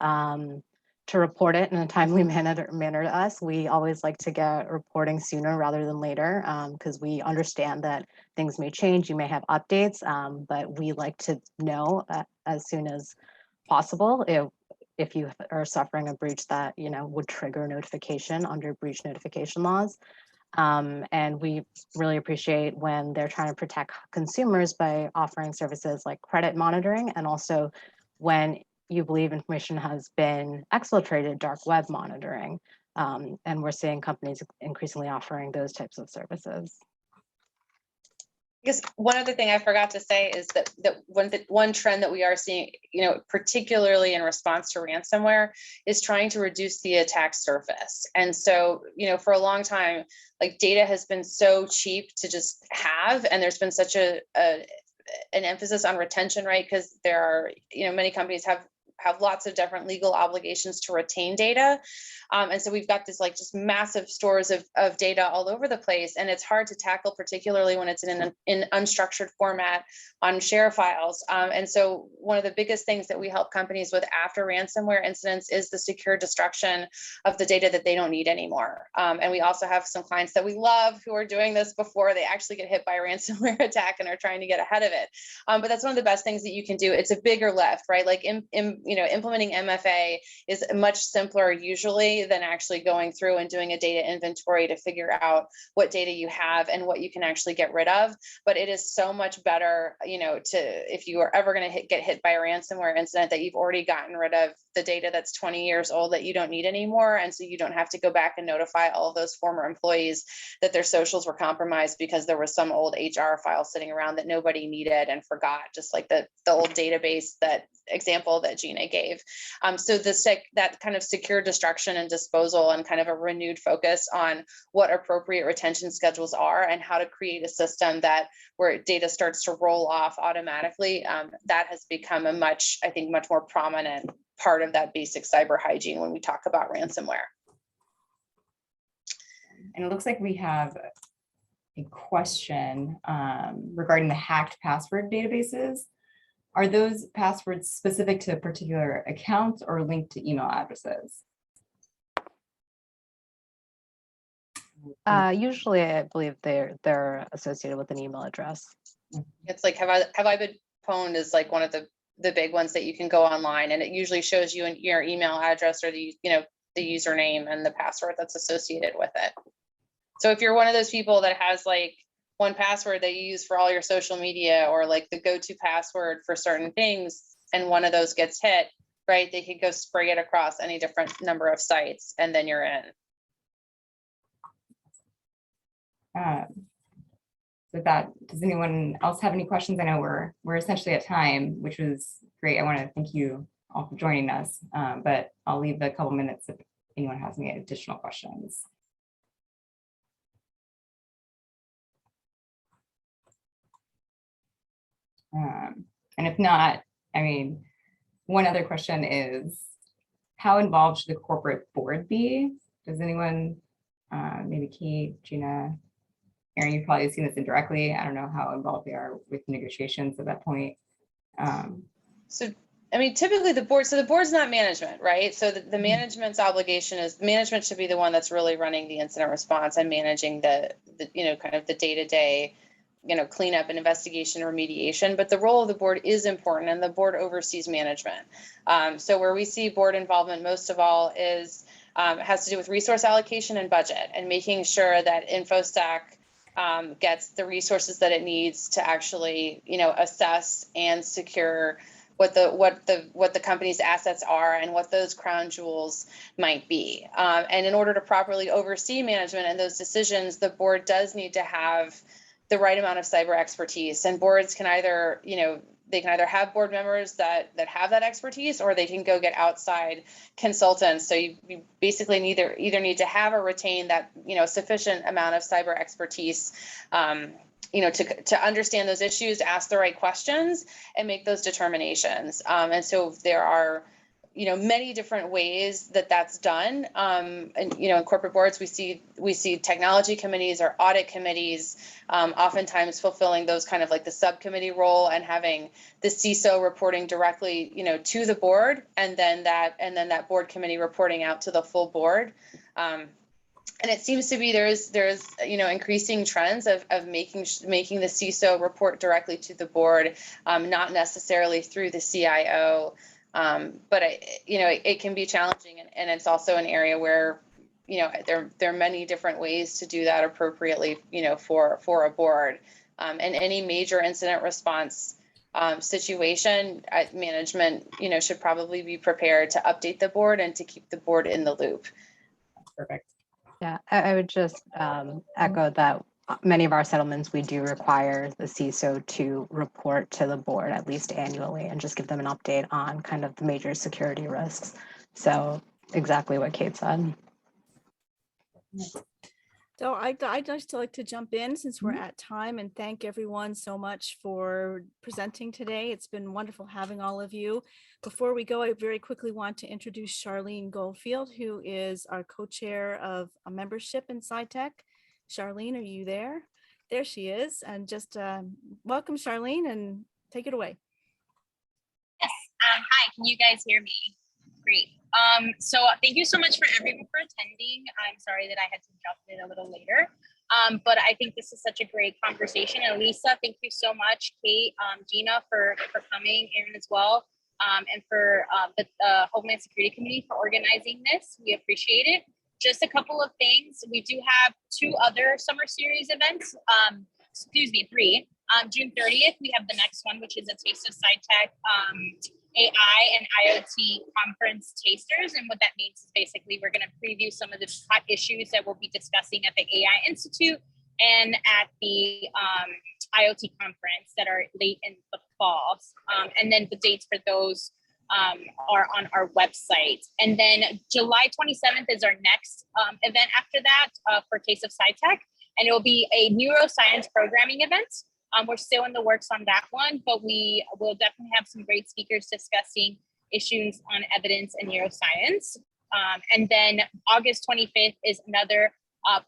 to report it in a timely manner to us. We always like to get reporting sooner rather than later, because we understand that things may change, you may have updates, but we like to know as soon as possible if you are suffering a breach that would trigger notification under breach notification laws. And we really appreciate when they're trying to protect consumers by offering services like credit monitoring, and also when you believe information has been exfiltrated, dark web monitoring. And we're seeing companies increasingly offering those types of services. I guess one other thing I forgot to say is that one trend that we are seeing, particularly in response to ransomware, is trying to reduce the attack surface. And so, for a long time, like data has been so cheap to just have, and there's been such an emphasis on retention, right? Because there are, many companies have lots of different legal obligations to retain data. And so we've got this like just massive stores of data all over the place. And it's hard to tackle, particularly when it's in unstructured format on share files. And so one of the biggest things that we help companies with after ransomware incidents is the secure destruction of the data that they don't need anymore. And we also have some clients that we love who are doing this before they actually get hit by a ransomware attack and are trying to get ahead of it. But that's one of the best things that you can do. It's a bigger lift, right? Like implementing MFA is much simpler usually than actually going through and doing a data inventory to figure out what data you have and what you can actually get rid of. But it is so much better, if you are ever going to get hit by a ransomware incident, that you've already gotten rid of the data that's 20 years old that you don't need anymore. And so you don't have to go back and notify all of those former employees that their socials were compromised because there was some old HR file sitting around that nobody needed and forgot, just like the old database, that example that Gina gave. So that kind of secure destruction and disposal, and kind of a renewed focus on what appropriate retention schedules are and how to create a system where data starts to roll off automatically, that has become much more prominent part of that basic cyber hygiene when we talk about ransomware. And it looks like we have a question regarding the hacked password databases. Are those passwords specific to particular accounts or linked to email addresses? Usually, I believe they're associated with an email address. It's like, have I been pwned is like one of the big ones that you can go online, and it usually shows you your email address or the username and the password that's associated with it. So if you're one of those people that has like one password that you use for all your social media, or like the go-to password for certain things, and one of those gets hit, right, they could go spray it across any different number of sites, and then you're in. With that, does anyone else have any questions? I know we're essentially at time, which was great. I want to thank you all for joining us, but I'll leave a couple minutes if anyone has any additional questions. And if not, I mean, one other question is, how involved should the corporate board be? Does anyone, maybe Kate, Gina, Erin, you've probably seen this indirectly. I don't know how involved they are with negotiations at that point. So, I mean, typically the board's not management, right? So the management's obligation is, management should be the one that's really running the incident response and managing the kind of the day-to-day, cleanup and investigation remediation. But the role of the board is important, and the board oversees management. So where we see board involvement most of all is, has to do with resource allocation and budget, and making sure that InfoStack gets the resources that it needs to actually, assess and secure what the company's assets are and what those crown jewels might be. And in order to properly oversee management and those decisions, the board does need to have the right amount of cyber expertise. And boards can either, they can either have board members that have that expertise, or they can go get outside consultants. So you basically either need to have or retain that, sufficient amount of cyber expertise, to understand those issues, ask the right questions, and make those determinations. And so there are, many different ways that that's done. And, in corporate boards, we see technology committees or audit committees, oftentimes fulfilling those kind of like the subcommittee role, and having the CISO reporting directly, to the board, and then that board committee reporting out to the full board. And it seems to be there's increasing trends of making the CISO report directly to the board, not necessarily through the CIO. But it can be challenging, and it's also an area where, there are many different ways to do that appropriately, for a board. And any major incident response situation, management, should probably be prepared to update the board and to keep the board in the loop. Perfect. Yeah, I would just echo that many of our settlements, we do require the CISO to report to the board at least annually and just give them an update on kind of the major security risks. So exactly what Kate said. So I'd just like to jump in since we're at time and thank everyone so much for presenting today. It's been wonderful having all of you. Before we go, I very quickly want to introduce Charlene Goldfield, who is our co-chair of a membership in SciTech. Charlene, are you there? There she is. And just welcome, Charlene, and take it away. Yes. Hi, can you guys hear me? Great. So thank you so much for everyone for attending. I'm sorry that I had to jump in a little later, but I think this is such a great conversation. And Lisa, thank you so much. Kate, Gina for coming, Erin as well. and for the Homeland Security Committee for organizing this. We appreciate it. Just a couple of things. We do have 2 other summer series events. Excuse me, 3. June 30th, we have the next one, which is a Taste of SciTech AI and IoT conference tasters. And what that means is basically we're going to preview some of the hot issues that we'll be discussing at the AI Institute and at the IoT conference that are late in the fall. And then the dates for those are on our website. And then July 27th is our next event after that for Taste of SciTech. And it will be a neuroscience programming event. We're still in the works on that one, but we will definitely have some great speakers discussing issues on evidence and neuroscience. And then August 25th is another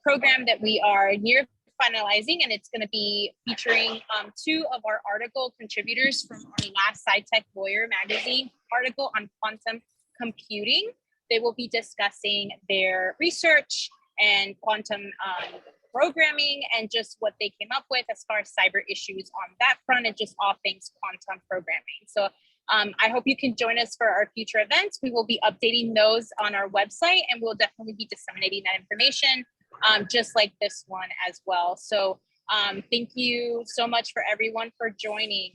program that we are near finalizing, and it's going to be featuring 2 of our article contributors from our last SciTech Lawyer magazine article on quantum computing. They will be discussing their research and quantum programming and just what they came up with as far as cyber issues on that front and just all things quantum programming. So I hope you can join us for our future events. We will be updating those on our website, and we'll definitely be disseminating that information just like this one as well. So thank you so much for everyone for joining.